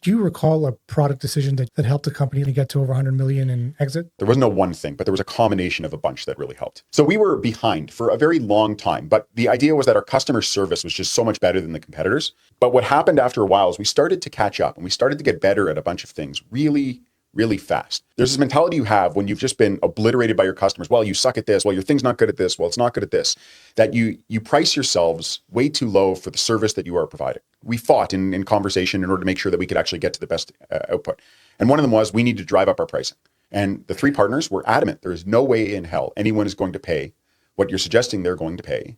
Do you recall a product decision that helped the company to get to over 100 million in exit? There was no one thing, but there was a combination of a bunch that really helped. So we were behind for a very long time, but the idea was that our customer service was just so much better than the competitors. But what happened after a while is we started to catch up and we started to get better at a bunch of things really fast. There's this mentality you have when you've just been obliterated by your customers. Well, you suck at this. Well, your thing's not good at this. Well, it's not good at this. That you price yourselves way too low for the service that you are providing. We fought in conversation in order to make sure that we could actually get to the best output. And one of them was we need to drive up our pricing. And the three partners were adamant. There is no way in hell anyone is going to pay what you're suggesting they're going to pay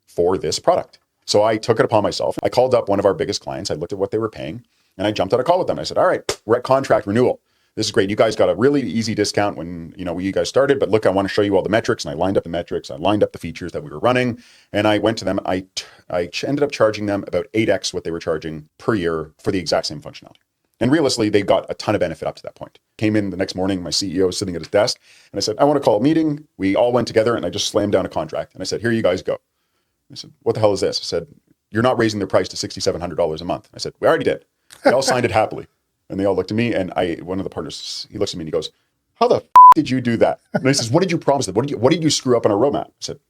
for this product. So I took it upon myself. I called up one of our biggest clients. I looked at what they were paying and I jumped on a call with them. I said, all right, we're at contract renewal. This is great. You guys got a really easy discount when you guys started, but look, I want to show you all the metrics. And I lined up the metrics. I lined up the features that we were running, and I went to them. I ended up charging them about 8x what they were charging per year for the exact same functionality. And realistically, they got a ton of benefit up to that point. Came in the next morning, my CEO was sitting at his desk, and I said, I want to call a meeting. We all went together, and I just slammed down a contract. And I said, here you guys go. I said, what the hell is this? I said, you're not raising their price to $6,700 a month. I said, we already did. They all signed it happily. And they all looked at me, and one of the partners, he looks at me and he goes, how the did you do that? And he says, what did you promise them? What did you screw up on our roadmap? I said,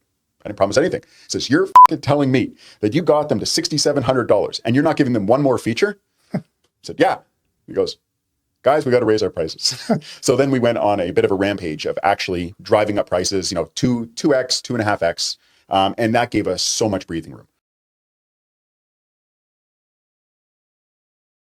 I didn't promise anything. He says, you're telling me that you got them to $6,700 and you're not giving them one more feature? I said, yeah. He goes, guys, we got to raise our prices. So then we went on a bit of a rampage of actually driving up prices, 2x, 2.5x. And that gave us so much breathing room.